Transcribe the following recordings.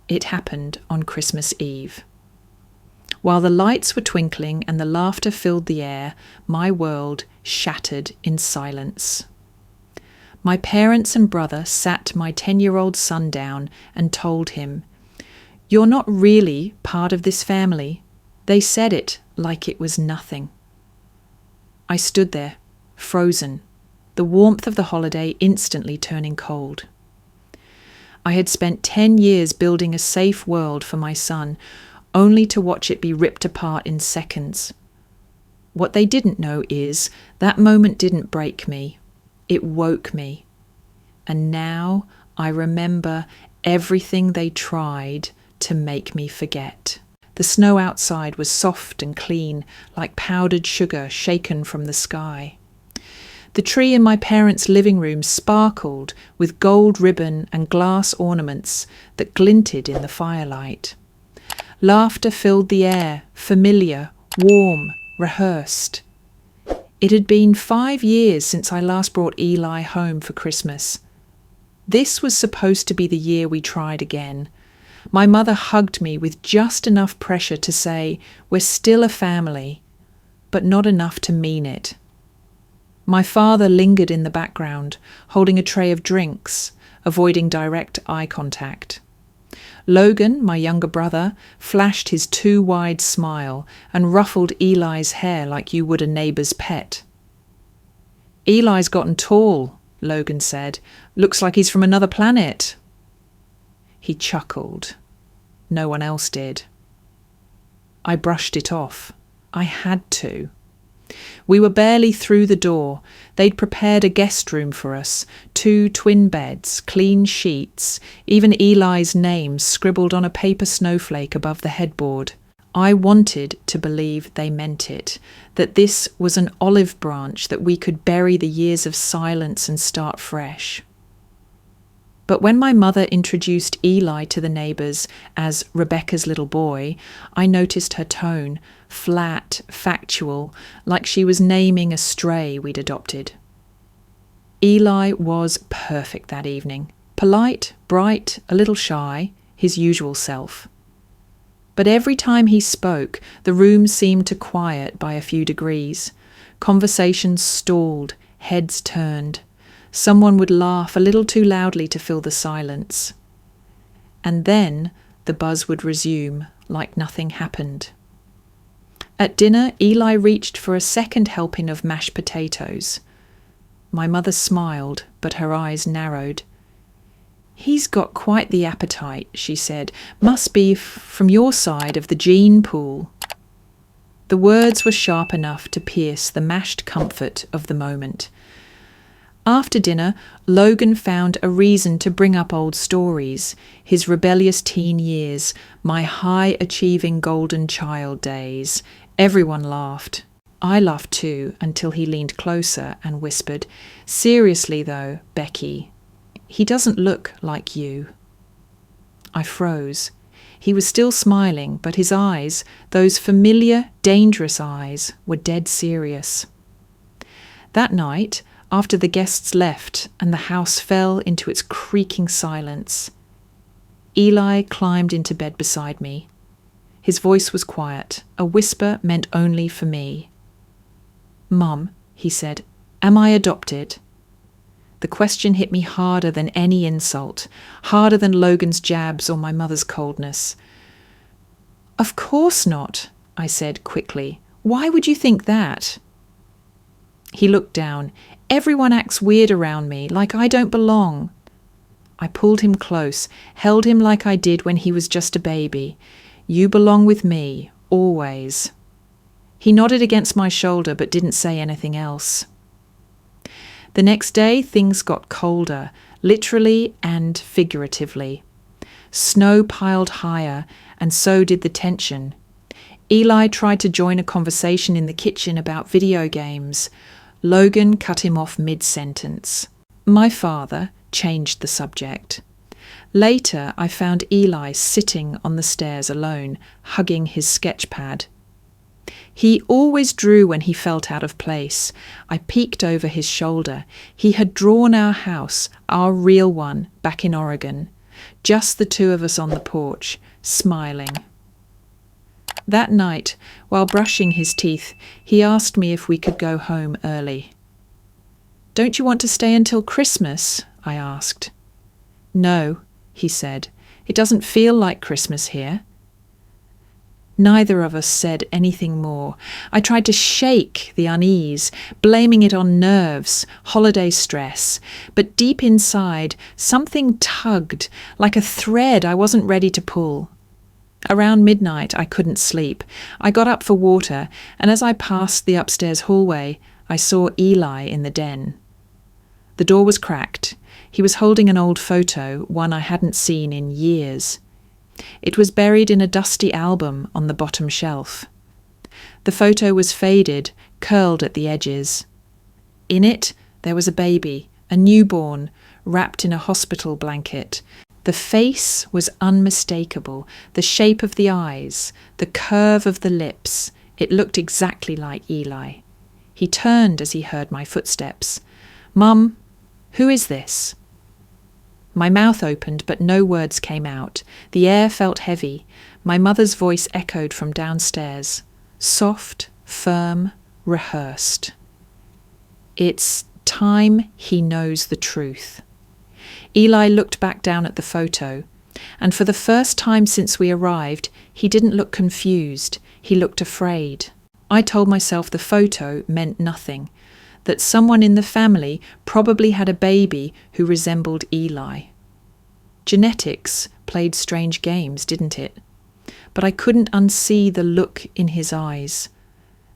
It happened on Christmas Eve. While the lights were twinkling and the laughter filled the air, my world shattered in silence. My parents and brother sat my 10-year-old son down and told him, "You're not really part of this family." They said it like it was nothing. I stood there, frozen, the warmth of the holiday instantly turning cold. I had spent 10 years building a safe world for my son, only to watch it be ripped apart in seconds. What they didn't know is that moment didn't break me. It woke me. And now I remember everything they tried to make me forget. The snow outside was soft and clean, like powdered sugar shaken from the sky. The tree in my parents' living room sparkled with gold ribbon and glass ornaments that glinted in the firelight. Laughter filled the air, familiar, warm, rehearsed. It had been 5 years since I last brought Eli home for Christmas. This was supposed to be the year we tried again. My mother hugged me with just enough pressure to say, "We're still a family," but not enough to mean it. My father lingered in the background, holding a tray of drinks, avoiding direct eye contact. Logan, my younger brother, flashed his too wide smile and ruffled Eli's hair like you would a neighbour's pet. "Eli's gotten tall," Logan said. "Looks like he's from another planet." He chuckled. No one else did. I brushed it off. I had to. We were barely through the door. They'd prepared a guest room for us, 2 twin beds, clean sheets, even Eli's name scribbled on a paper snowflake above the headboard. I wanted to believe they meant it, that this was an olive branch that we could bury the years of silence and start fresh. But when my mother introduced Eli to the neighbours as Rebecca's little boy, I noticed her tone, flat, factual, like she was naming a stray we'd adopted. Eli was perfect that evening. Polite, bright, a little shy, his usual self. But every time he spoke, the room seemed to quiet by a few degrees. Conversations stalled, heads turned. Someone would laugh a little too loudly to fill the silence. And then the buzz would resume, like nothing happened. At dinner, Eli reached for a second helping of mashed potatoes. My mother smiled, but her eyes narrowed. "He's got quite the appetite," she said. "Must be from your side of the gene pool." The words were sharp enough to pierce the mashed comfort of the moment. After dinner, Logan found a reason to bring up old stories, his rebellious teen years, my high-achieving golden child days. Everyone laughed. I laughed too, until he leaned closer and whispered, "Seriously though, Becky, he doesn't look like you." I froze. He was still smiling, but his eyes, those familiar, dangerous eyes, were dead serious. That night, after the guests left and the house fell into its creaking silence, Eli climbed into bed beside me. His voice was quiet, a whisper meant only for me. "Mum," he said, "am I adopted?" The question hit me harder than any insult, harder than Logan's jabs or my mother's coldness. "Of course not," I said quickly. "Why would you think that?" He looked down. "Everyone acts weird around me, like I don't belong." I pulled him close, held him like I did when he was just a baby. "You belong with me, always." He nodded against my shoulder but didn't say anything else. The next day, things got colder, literally and figuratively. Snow piled higher, and so did the tension. Eli tried to join a conversation in the kitchen about video games. Logan cut him off mid-sentence. My father changed the subject. Later, I found Eli sitting on the stairs alone, hugging his sketch pad. He always drew when he felt out of place. I peeked over his shoulder. He had drawn our house, our real one, back in Oregon. just the two of us on the porch, smiling. That night, while brushing his teeth, he asked me if we could go home early. "Don't you want to stay until Christmas?" I asked. "No," he said. "It doesn't feel like Christmas here." Neither of us said anything more. I tried to shake the unease, blaming it on nerves, holiday stress, but deep inside, something tugged, like a thread I wasn't ready to pull. Around midnight, I couldn't sleep. I got up for water, and as I passed the upstairs hallway, I saw Eli in the den. The door was cracked. He was holding an old photo, one I hadn't seen in years. It was buried in a dusty album on the bottom shelf. The photo was faded, curled at the edges. In it, there was a baby, a newborn, wrapped in a hospital blanket. The face was unmistakable, the shape of the eyes, the curve of the lips. It looked exactly like Eli. He turned as he heard my footsteps. "Mum, who is this?" My mouth opened, but no words came out. The air felt heavy. My mother's voice echoed from downstairs. Soft, firm, rehearsed. "It's time he knows the truth." Eli looked back down at the photo, and for the first time since we arrived, he didn't look confused. He looked afraid. I told myself the photo meant nothing, that someone in the family probably had a baby who resembled Eli. Genetics played strange games, didn't it? But I couldn't unsee the look in his eyes,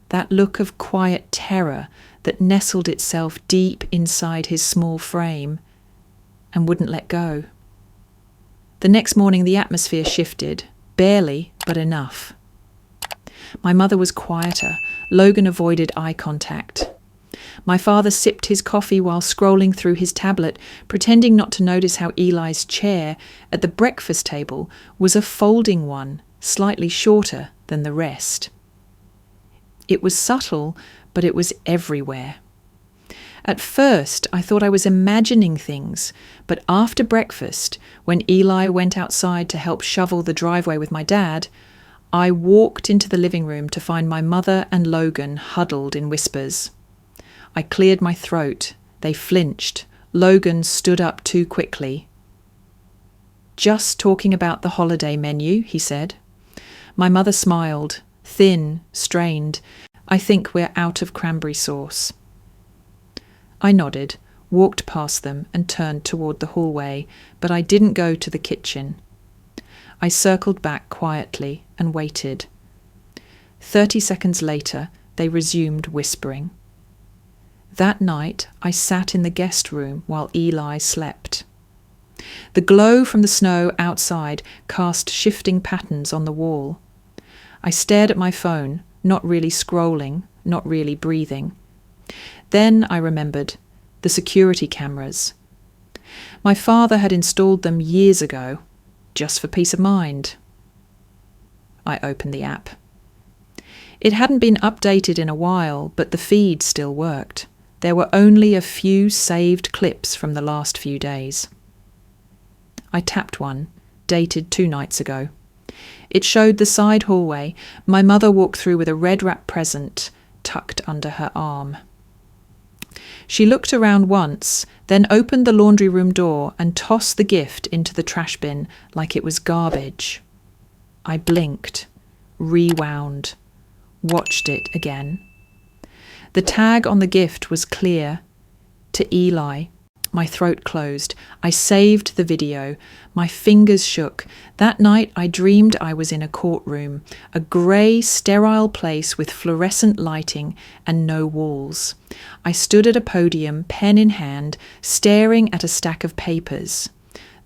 that look of quiet terror that nestled itself deep inside his small frame and wouldn't let go. The next morning the atmosphere shifted, barely, but enough. My mother was quieter. Logan avoided eye contact. My father sipped his coffee while scrolling through his tablet, pretending not to notice how Eli's chair at the breakfast table was a folding one, slightly shorter than the rest. It was subtle, but it was everywhere. At first, I thought I was imagining things, but after breakfast, when Eli went outside to help shovel the driveway with my dad, I walked into the living room to find my mother and Logan huddled in whispers. I cleared my throat. They flinched. Logan stood up too quickly. "Just talking about the holiday menu," he said. My mother smiled, thin, strained. "I think we're out of cranberry sauce." I nodded, walked past them and turned toward the hallway, but I didn't go to the kitchen. I circled back quietly and waited. 30 seconds later, they resumed whispering. That night, I sat in the guest room while Eli slept. The glow from the snow outside cast shifting patterns on the wall. I stared at my phone, not really scrolling, not really breathing. Then I remembered the security cameras. My father had installed them years ago, just for peace of mind. I opened the app. It hadn't been updated in a while, but the feed still worked. There were only a few saved clips from the last few days. I tapped one, dated 2 nights ago. It showed the side hallway. My mother walked through with a red-wrapped present tucked under her arm. She looked around once, then opened the laundry room door and tossed the gift into the trash bin like it was garbage. I blinked, rewound, watched it again. The tag on the gift was clear. To Eli. My throat closed. I saved the video. My fingers shook. That night I dreamed I was in a courtroom, a grey, sterile place with fluorescent lighting and no walls. I stood at a podium, pen in hand, staring at a stack of papers.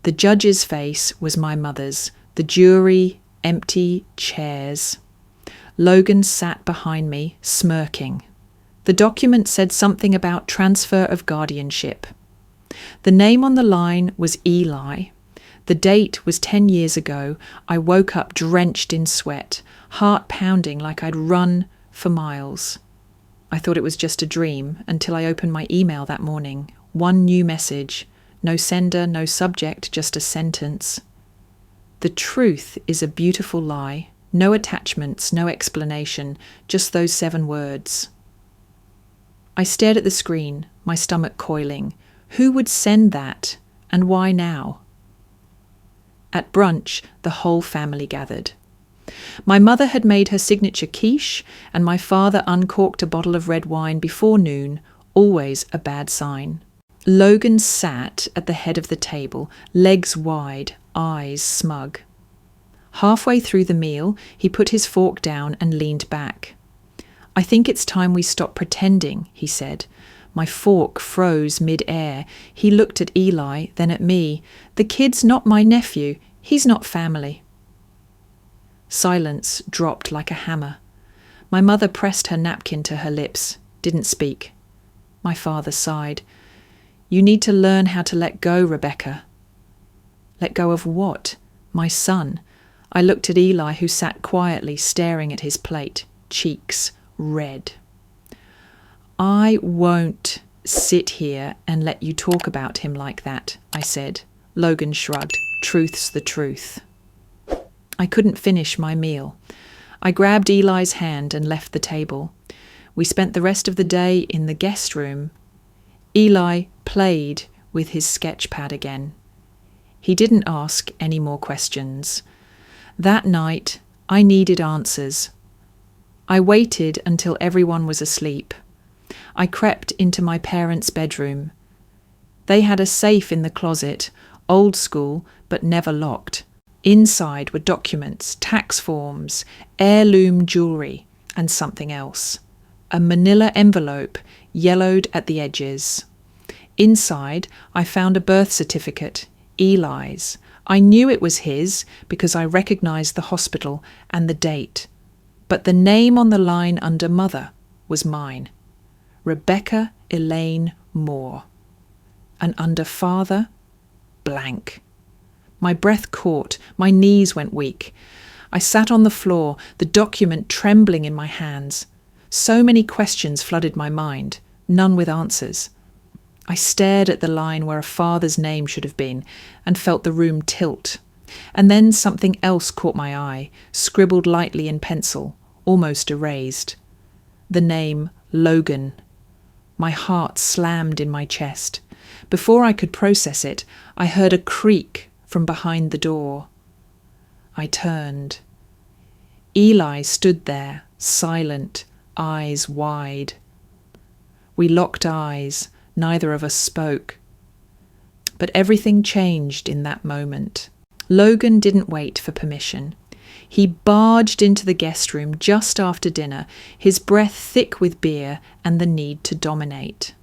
The judge's face was my mother's. The jury, empty chairs. Logan sat behind me, smirking. The document said something about transfer of guardianship. The name on the line was Eli. The date was 10 years ago. I woke up drenched in sweat, heart pounding like I'd run for miles. I thought it was just a dream until I opened my email that morning. One new message. No sender, no subject, just a sentence. The truth is a beautiful lie. No attachments, no explanation, just those 7 words. I stared at the screen, my stomach coiling. Who would send that, and why now? At brunch, the whole family gathered. My mother had made her signature quiche, and my father uncorked a bottle of red wine before noon, always a bad sign. Logan sat at the head of the table, legs wide, eyes smug. Halfway through the meal, he put his fork down and leaned back. "I think it's time we stop pretending," he said. My fork froze mid-air. He looked at Eli, then at me. "The kid's not my nephew. He's not family." Silence dropped like a hammer. My mother pressed her napkin to her lips, didn't speak. My father sighed. "You need to learn how to let go, Rebecca." Let go of what? My son. I looked at Eli, who sat quietly staring at his plate, cheeks red. "I won't sit here and let you talk about him like that," I said. Logan shrugged. "Truth's the truth." I couldn't finish my meal. I grabbed Eli's hand and left the table. We spent the rest of the day in the guest room. Eli played with his sketch pad again. He didn't ask any more questions. That night, I needed answers. I waited until everyone was asleep. I crept into my parents' bedroom. They had a safe in the closet, old school, but never locked. Inside were documents, tax forms, heirloom jewellery, and something else. A manila envelope, yellowed at the edges. Inside, I found a birth certificate, Eli's. I knew it was his because I recognised the hospital and the date. But the name on the line under mother was mine. Rebecca Elaine Moore. And under father, blank. My breath caught, my knees went weak. I sat on the floor, the document trembling in my hands. So many questions flooded my mind, none with answers. I stared at the line where a father's name should have been and felt the room tilt. And then something else caught my eye, scribbled lightly in pencil, almost erased. The name Logan. My heart slammed in my chest. Before I could process it, I heard a creak from behind the door. I turned. Eli stood there, silent, eyes wide. We locked eyes. Neither of us spoke. But everything changed in that moment. Logan didn't wait for permission. He barged into the guest room just after dinner, his breath thick with beer and the need to dominate.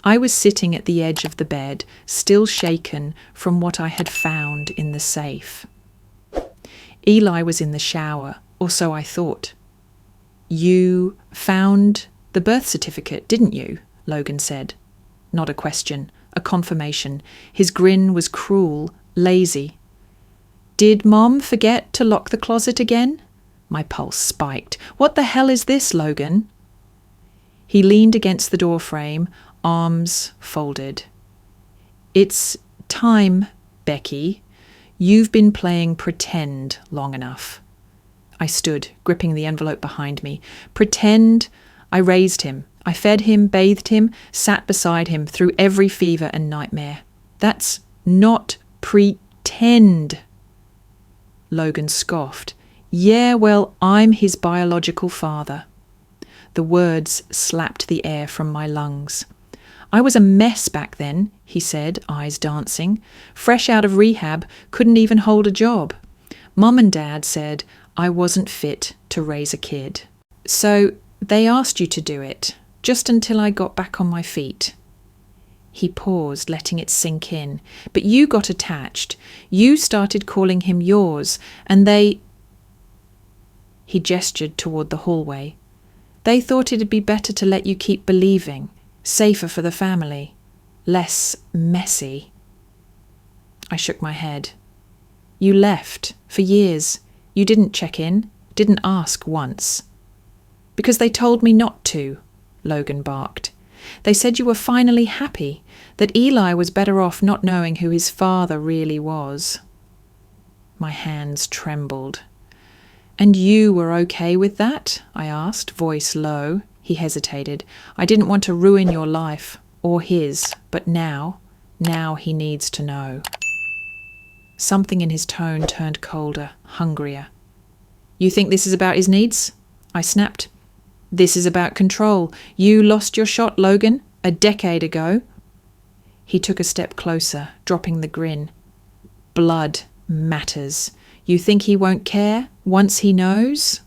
I was sitting at the edge of the bed, still shaken from what I had found in the safe. Eli was in the shower, or so I thought. "You found the birth certificate, didn't you?" Logan said. Not a question, a confirmation. His grin was cruel, lazy. "Did Mom forget to lock the closet again?" My pulse spiked. "What the hell is this, Logan?" He leaned against the doorframe, arms folded. "It's time, Becky. You've been playing pretend long enough." I stood, gripping the envelope behind me. Pretend I raised him. I fed him, bathed him, sat beside him through every fever and nightmare. That's not pretend. Logan scoffed. "Yeah, well, I'm his biological father." The words slapped the air from my lungs. "I was a mess back then," he said, eyes dancing. "Fresh out of rehab, couldn't even hold a job. Mum and Dad said I wasn't fit to raise a kid. So they asked you to do it, just until I got back on my feet." He paused, letting it sink in. "But you got attached. You started calling him yours, and they—" He gestured toward the hallway. "They thought it'd be better to let you keep believing, safer for the family, less messy." I shook my head. "You left, for years. You didn't check in, didn't ask once." "Because they told me not to," Logan barked. They said you were finally happy, that Eli was better off not knowing who his father really was. My hands trembled. And you were okay with that? I asked, voice low. He hesitated. I didn't want to ruin your life, or his, but now he needs to know. Something in his tone turned colder, hungrier. You think this is about his needs? I snapped. This is about control. You lost your shot, Logan, a decade ago. He took a step closer, dropping the grin. Blood matters. You think he won't care once he knows?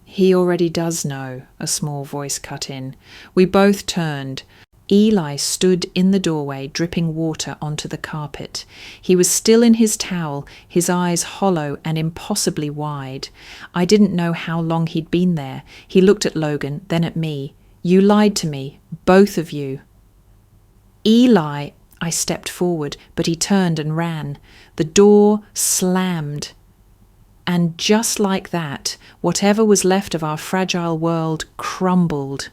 He already does know, a small voice cut in. We both turned. Eli stood in the doorway, dripping water onto the carpet. He was still in his towel, his eyes hollow and impossibly wide. I didn't know how long he'd been there. He looked at Logan, then at me. You lied to me, both of you. Eli, I stepped forward, but he turned and ran. The door slammed. And just like that, whatever was left of our fragile world crumbled.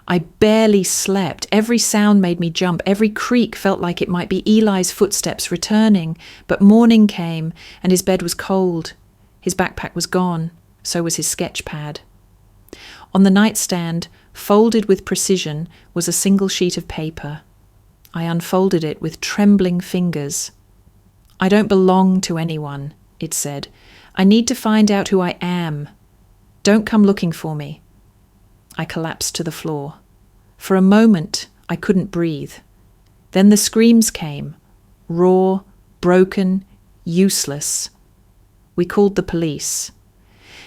I barely slept. Every sound made me jump. Every creak felt like it might be Eli's footsteps returning. But morning came, and his bed was cold. His backpack was gone. So was his sketch pad. On the nightstand, folded with precision, was a single sheet of paper. I unfolded it with trembling fingers. I don't belong to anyone, it said. I need to find out who I am. Don't come looking for me. I collapsed to the floor. For a moment, I couldn't breathe. Then the screams came. Raw, broken, useless. We called the police.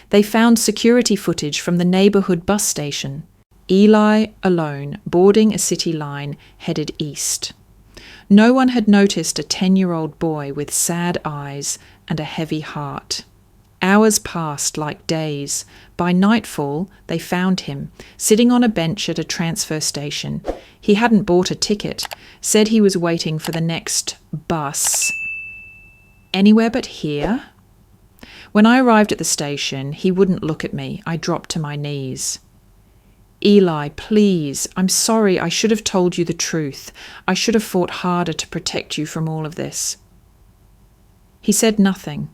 They found security footage from the neighborhood bus station. Eli, alone, boarding a city line, headed east. No one had noticed a 10-year-old boy with sad eyes and a heavy heart. Hours passed like days. By nightfall, they found him, sitting on a bench at a transfer station. He hadn't bought a ticket, said he was waiting for the next bus. Anywhere but here? When I arrived at the station, he wouldn't look at me. I dropped to my knees. Eli, please, I'm sorry. I should have told you the truth. I should have fought harder to protect you from all of this. He said nothing.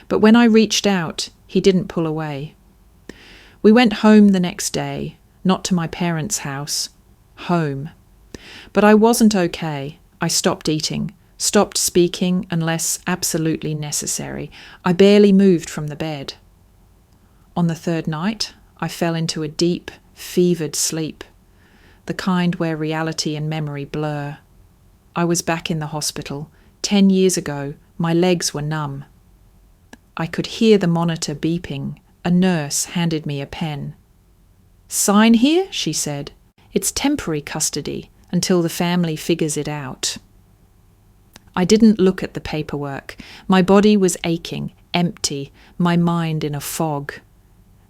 But when I reached out, he didn't pull away. We went home the next day, not to my parents' house, home. But I wasn't okay. I stopped eating, stopped speaking unless absolutely necessary. I barely moved from the bed. On the third night, I fell into a deep, fevered sleep, the kind where reality and memory blur. I was back in the hospital. 10 years ago, my legs were numb. I could hear the monitor beeping. A nurse handed me a pen. Sign here, she said. It's temporary custody until the family figures it out. I didn't look at the paperwork. My body was aching, empty, my mind in a fog.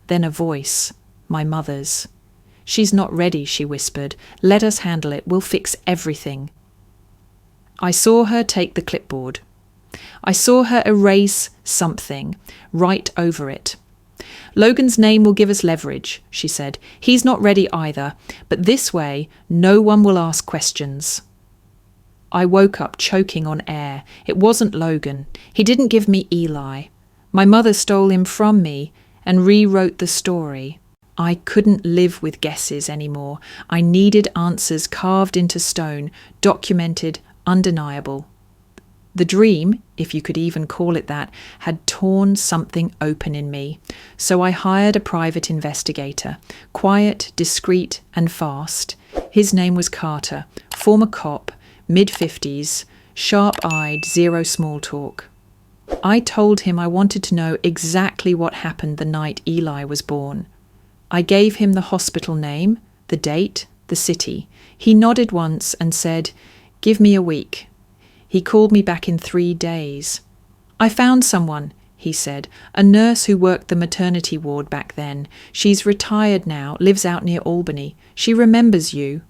Then a voice, my mother's. She's not ready, she whispered. Let us handle it. We'll fix everything. I saw her take the clipboard. I saw her erase something, write over it. Logan's name will give us leverage, she said. He's not ready either, but this way no one will ask questions. I woke up choking on air. It wasn't Logan. He didn't give me Eli. My mother stole him from me and rewrote the story. I couldn't live with guesses anymore. I needed answers carved into stone, documented, undeniable. The dream, if you could even call it that, had torn something open in me. So I hired a private investigator, quiet, discreet, and fast. His name was Carter, former cop, mid-50s, sharp-eyed, zero small talk. I told him I wanted to know exactly what happened the night Eli was born. I gave him the hospital name, the date, the city. He nodded once and said, "Give me a week." He called me back in 3 days. "I found someone," he said, "a nurse who worked the maternity ward back then. She's retired now, lives out near Albany. She remembers you."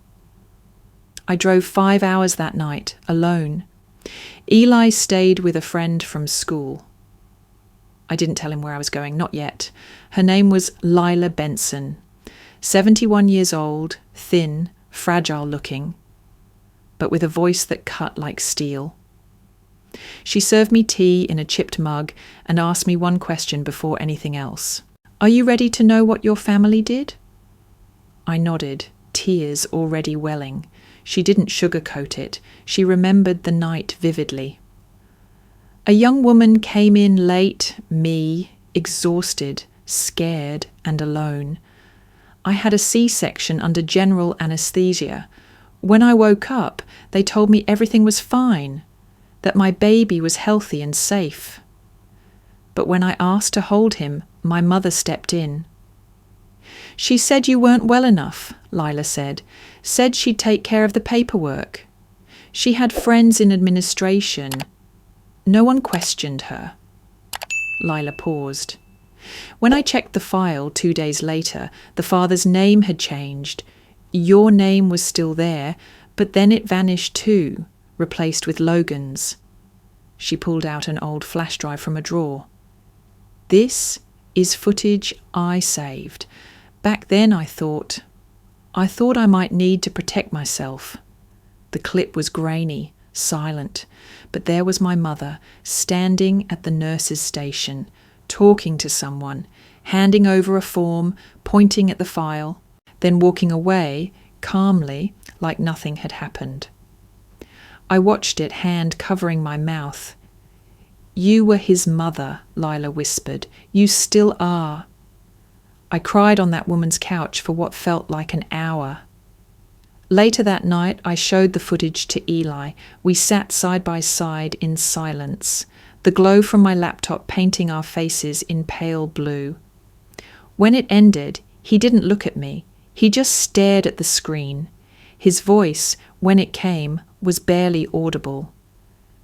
I drove 5 hours that night, alone. Eli stayed with a friend from school. I didn't tell him where I was going, not yet. Her name was Lila Benson. 71 years old, thin, fragile looking, but with a voice that cut like steel. She served me tea in a chipped mug and asked me one question before anything else. "Are you ready to know what your family did?" I nodded, tears already welling. She didn't sugarcoat it. She remembered the night vividly. "A young woman came in late, me, exhausted, scared and alone. I had a C-section under general anaesthesia. When I woke up, they told me everything was fine, that my baby was healthy and safe. But when I asked to hold him, my mother stepped in. She said you weren't well enough," Lila said. "Said she'd take care of the paperwork. She had friends in administration. No one questioned her." Lila paused. "When I checked the file 2 days later, the father's name had changed. Your name was still there, but then it vanished too, replaced with Logan's." She pulled out an old flash drive from a drawer. "This is footage I saved. Back then I thought I might need to protect myself." The clip was grainy, silent, but there was my mother, standing at the nurse's station, talking to someone, handing over a form, pointing at the file, then walking away, calmly, like nothing had happened. I watched it, hand covering my mouth. "You were his mother," Lila whispered. "You still are." I cried on that woman's couch for what felt like an hour. Later that night, I showed the footage to Eli. We sat side by side in silence, the glow from my laptop painting our faces in pale blue. When it ended, he didn't look at me. He just stared at the screen. His voice, when it came, was barely audible.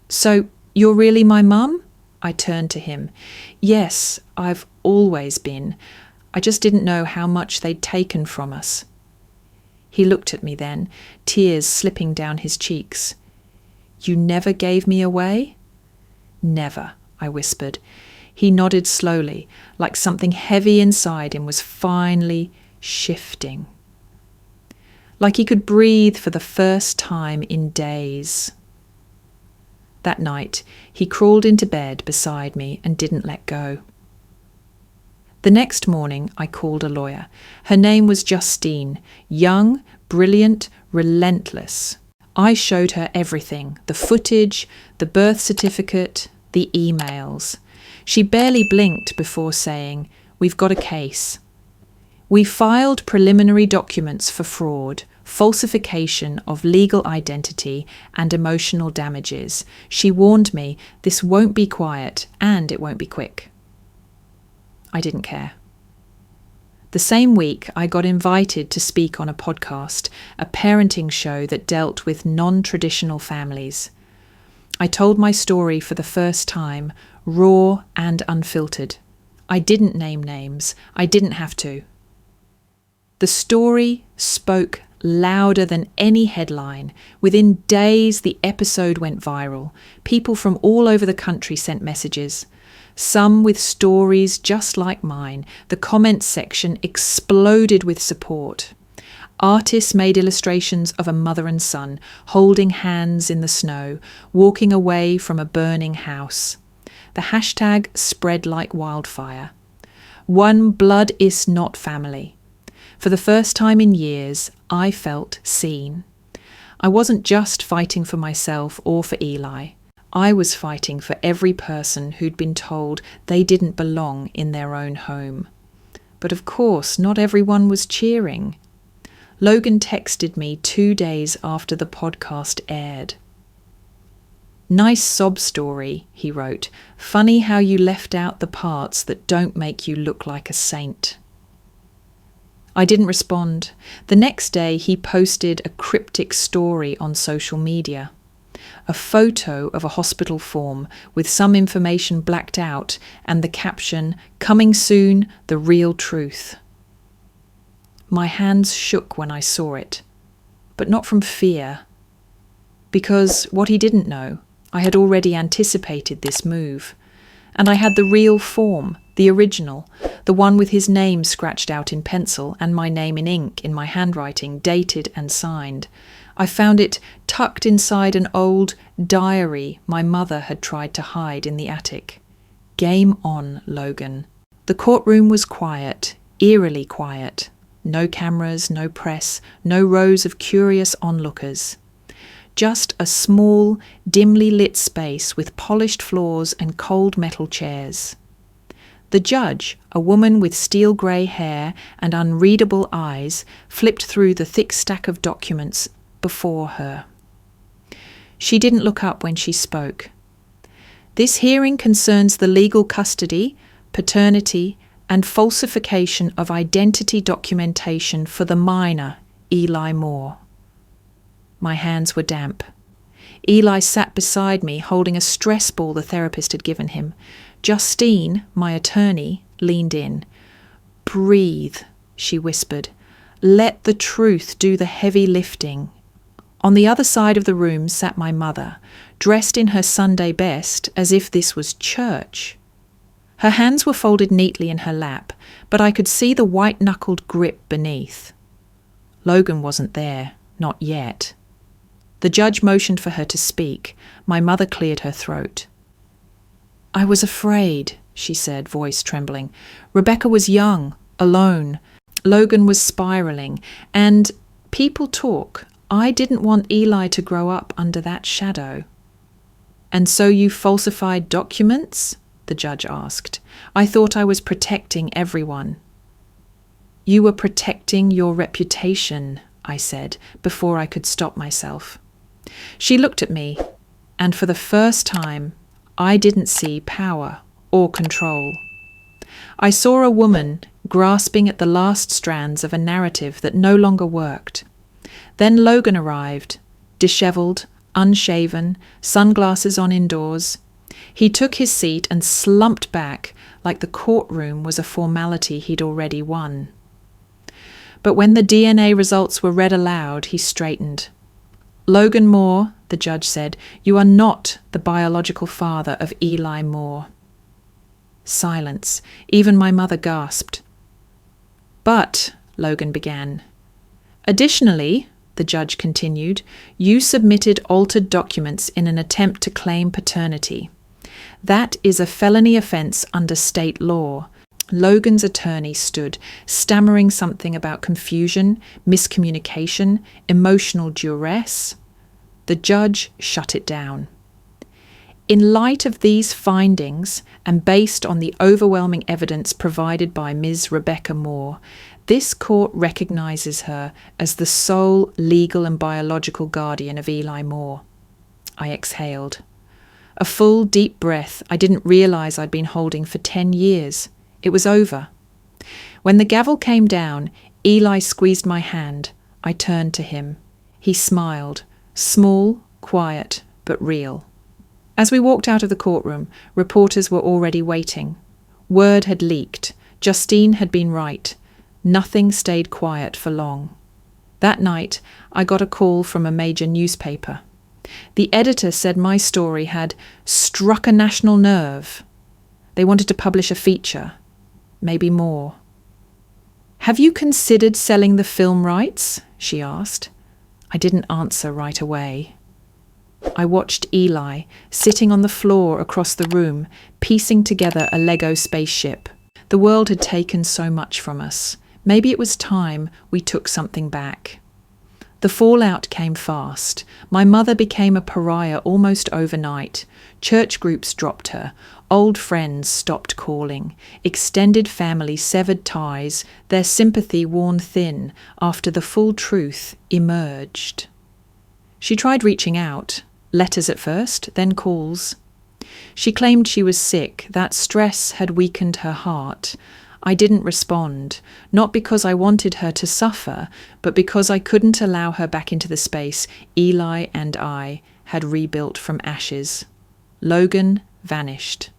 "So, you're really my mum?" I turned to him. "Yes, I've always been. I just didn't know how much they'd taken from us." He looked at me then, tears slipping down his cheeks. "You never gave me away?" "Never," I whispered. He nodded slowly, like something heavy inside him was finally shifting. Like he could breathe for the first time in days. That night, he crawled into bed beside me and didn't let go. The next morning, I called a lawyer. Her name was Justine, young, brilliant, relentless. I showed her everything, the footage, the birth certificate, the emails. She barely blinked before saying, "We've got a case." We filed preliminary documents for fraud, falsification of legal identity, and emotional damages. She warned me, this won't be quiet and it won't be quick. I didn't care. The same week, I got invited to speak on a podcast, a parenting show that dealt with non-traditional families. I told my story for the first time, raw and unfiltered. I didn't name names. I didn't have to. The story spoke louder than any headline. Within days, the episode went viral. People from all over the country sent messages. Some with stories just like mine. The comments section exploded with support. Artists made illustrations of a mother and son holding hands in the snow, walking away from a burning house. The hashtag spread like wildfire. One blood is not family. For the first time in years, I felt seen. I wasn't just fighting for myself or for Eli. I was fighting for every person who'd been told they didn't belong in their own home. But of course, not everyone was cheering. Logan texted me 2 days after the podcast aired. "Nice sob story," he wrote. "Funny how you left out the parts that don't make you look like a saint." I didn't respond. The next day, he posted a cryptic story on social media. A photo of a hospital form with some information blacked out and the caption, "Coming soon, the real truth." My hands shook when I saw it, but not from fear. Because what he didn't know, I had already anticipated this move. And I had the real form, the original, the one with his name scratched out in pencil and my name in ink in my handwriting, dated and signed. I found it tucked inside an old diary my mother had tried to hide in the attic. Game on, Logan. The courtroom was quiet, eerily quiet. No cameras, no press, no rows of curious onlookers. Just a small, dimly lit space with polished floors and cold metal chairs. The judge, a woman with steel grey hair and unreadable eyes, flipped through the thick stack of documents before her. She didn't look up when she spoke. This hearing concerns the legal custody, paternity, and falsification of identity documentation for the minor, Eli Moore. My hands were damp. Eli sat beside me, holding a stress ball the therapist had given him. Justine, my attorney, leaned in. "Breathe," she whispered. "Let the truth do the heavy lifting." On the other side of the room sat my mother, dressed in her Sunday best as if this was church. Her hands were folded neatly in her lap, but I could see the white-knuckled grip beneath. Logan wasn't there, not yet. The judge motioned for her to speak. My mother cleared her throat. "I was afraid," she said, voice trembling. "Rebecca was young, alone. Logan was spiraling. And people talk. I didn't want Eli to grow up under that shadow." "And so you falsified documents?" the judge asked. "I thought I was protecting everyone." "You were protecting your reputation," I said, before I could stop myself. She looked at me, and for the first time, I didn't see power or control. I saw a woman grasping at the last strands of a narrative that no longer worked. Then Logan arrived, dishevelled, unshaven, sunglasses on indoors. He took his seat and slumped back like the courtroom was a formality he'd already won. But when the DNA results were read aloud, he straightened. "Logan Moore," the judge said, "you are not the biological father of Eli Moore." Silence. Even my mother gasped. "But," Logan began. "Additionally," the judge continued, "you submitted altered documents in an attempt to claim paternity. That is a felony offence under state law." Logan's attorney stood, stammering something about confusion, miscommunication, emotional duress. The judge shut it down. "In light of these findings, and based on the overwhelming evidence provided by Ms. Rebecca Moore, this court recognises her as the sole legal and biological guardian of Eli Moore." I exhaled. A full, deep breath I didn't realise I'd been holding for 10 years. It was over. When the gavel came down, Eli squeezed my hand. I turned to him. He smiled, small, quiet, but real. As we walked out of the courtroom, reporters were already waiting. Word had leaked. Justine had been right. Nothing stayed quiet for long. That night, I got a call from a major newspaper. The editor said my story had struck a national nerve. They wanted to publish a feature, maybe more. "Have you considered selling the film rights?" she asked. I didn't answer right away. I watched Eli, sitting on the floor across the room, piecing together a Lego spaceship. The world had taken so much from us. Maybe it was time we took something back. The fallout came fast. My mother became a pariah almost overnight. Church groups dropped her. Old friends stopped calling. Extended family severed ties, their sympathy worn thin after the full truth emerged. She tried reaching out. Letters at first, then calls. She claimed she was sick. That stress had weakened her heart. I didn't respond, not because I wanted her to suffer, but because I couldn't allow her back into the space Eli and I had rebuilt from ashes. Logan vanished.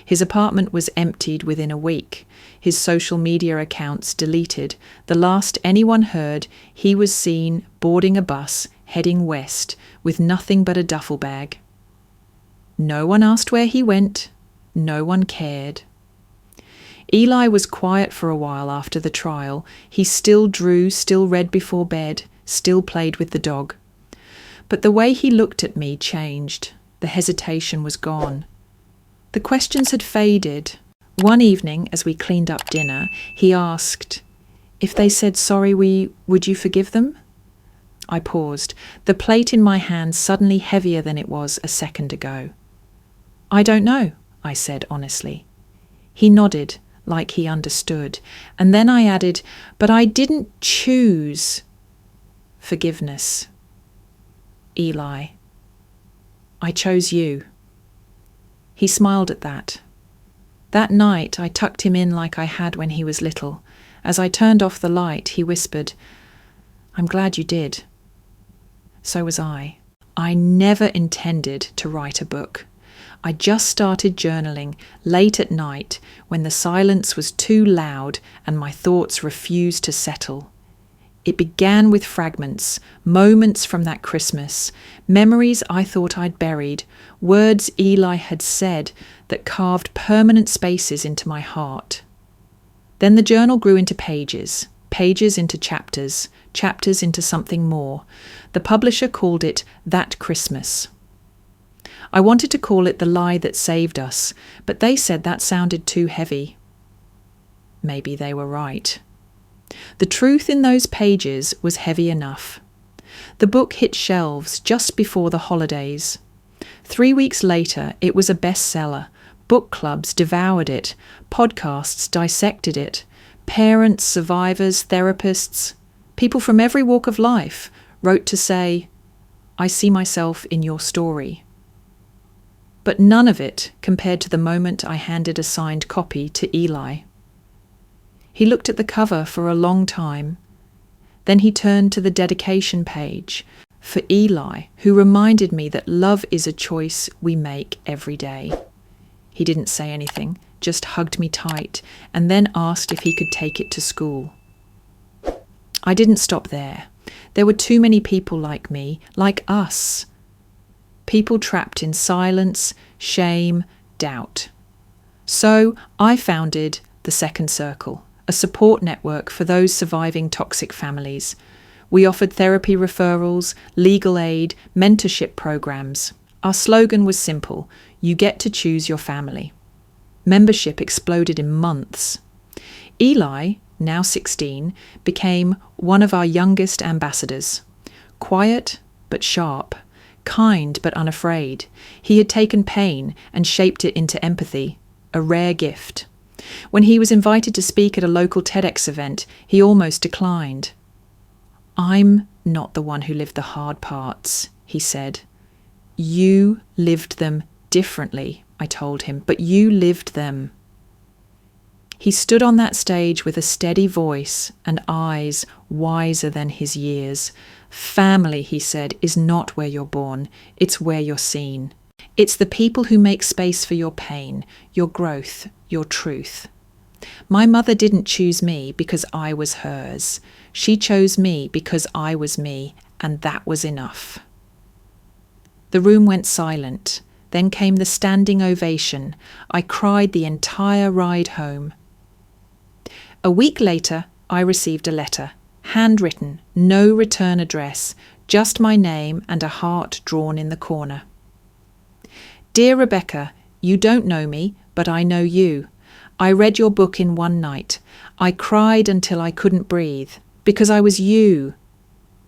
His apartment was emptied within a week. His social media accounts deleted. The last anyone heard, he was seen boarding a bus heading west with nothing but a duffel bag. No one asked where he went. No one cared. Eli was quiet for a while after the trial. He still drew, still read before bed, still played with the dog. But the way he looked at me changed. The hesitation was gone. The questions had faded. One evening, as we cleaned up dinner, he asked, "If they said sorry, would you forgive them?" I paused, the plate in my hand suddenly heavier than it was a second ago. "I don't know," I said honestly. He nodded, like he understood, and then I added, "But I didn't choose forgiveness. Eli, I chose you." He smiled at that. That night I tucked him in like I had when he was little. As I turned off the light, he whispered, "I'm glad you did." So was I. I never intended to write a book. I just started journaling late at night when the silence was too loud and my thoughts refused to settle. It began with fragments, moments from that Christmas, memories I thought I'd buried, words Eli had said that carved permanent spaces into my heart. Then the journal grew into pages, pages into chapters, chapters into something more. The publisher called it That Christmas. I wanted to call it The Lie That Saved Us, but they said that sounded too heavy. Maybe they were right. The truth in those pages was heavy enough. The book hit shelves just before the holidays. 3 weeks later, it was a bestseller. Book clubs devoured it. Podcasts dissected it. Parents, survivors, therapists, people from every walk of life wrote to say, "I see myself in your story." But none of it compared to the moment I handed a signed copy to Eli. He looked at the cover for a long time. Then he turned to the dedication page for Eli, who reminded me that love is a choice we make every day. He didn't say anything, just hugged me tight, and then asked if he could take it to school. I didn't stop there. There were too many people like me, like us. People trapped in silence, shame, doubt. So I founded the Second Circle, a support network for those surviving toxic families. We offered therapy referrals, legal aid, mentorship programs. Our slogan was simple: you get to choose your family. Membership exploded in months. Eli, now 16, became one of our youngest ambassadors. Quiet but sharp, kind but unafraid. He had taken pain and shaped it into empathy, a rare gift. When he was invited to speak at a local TEDx event, he almost declined. "I'm not the one who lived the hard parts," he said. "You lived them differently," I told him, "but you lived them." He stood on that stage with a steady voice and eyes wiser than his years. "Family," he said, "is not where you're born, it's where you're seen. It's the people who make space for your pain, your growth, your truth. My mother didn't choose me because I was hers. She chose me because I was me, and that was enough." The room went silent. Then came the standing ovation. I cried the entire ride home. A week later, I received a letter, handwritten, no return address, just my name and a heart drawn in the corner. "Dear Rebecca, you don't know me, but I know you. I read your book in one night. I cried until I couldn't breathe, because I was you.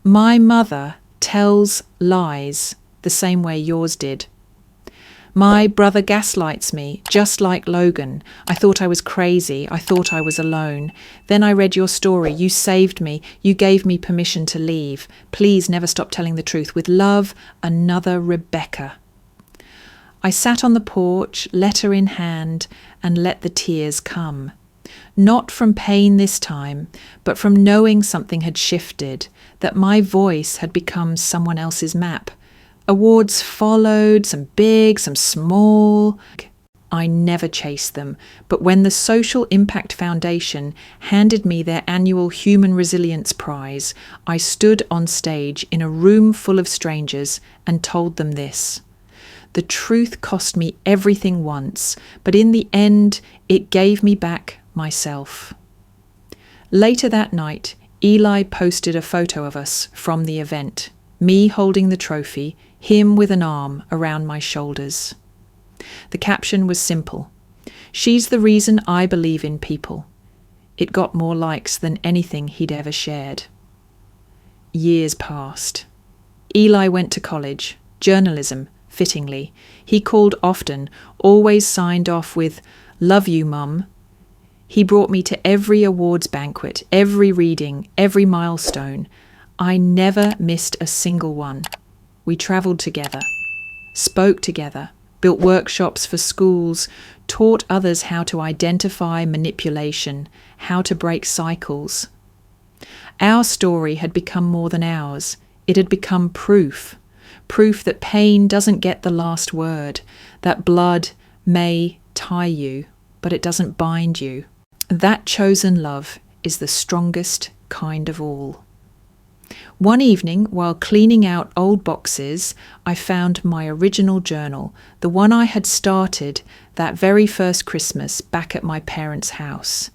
My mother tells lies the same way yours did. My brother gaslights me, just like Logan. I thought I was crazy. I thought I was alone. Then I read your story. You saved me. You gave me permission to leave. Please never stop telling the truth. With love, another Rebecca." I sat on the porch, letter in hand, and let the tears come. Not from pain this time, but from knowing something had shifted, that my voice had become someone else's map. Awards followed, some big, some small. I never chased them, but when the Social Impact Foundation handed me their annual Human Resilience Prize, I stood on stage in a room full of strangers and told them this: The truth cost me everything once, but in the end, it gave me back myself. Later that night, Eli posted a photo of us from the event, me holding the trophy, him with an arm around my shoulders. The caption was simple: "She's the reason I believe in people." It got more likes than anything he'd ever shared. Years passed. Eli went to college, journalism, fittingly. He called often, always signed off with, "Love you, Mum." He brought me to every awards banquet, every reading, every milestone. I never missed a single one. We travelled together, spoke together, built workshops for schools, taught others how to identify manipulation, how to break cycles. Our story had become more than ours. It had become proof that pain doesn't get the last word, that blood may tie you, but it doesn't bind you. That chosen love is the strongest kind of all. One evening, while cleaning out old boxes, I found my original journal, the one I had started that very first Christmas back at my parents' house.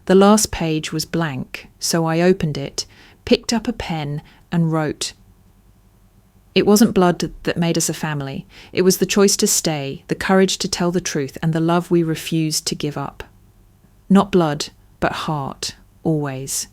The last page was blank, so I opened it, picked up a pen and wrote. It wasn't blood that made us a family. It was the choice to stay, the courage to tell the truth, and the love we refused to give up. Not blood, but heart, always.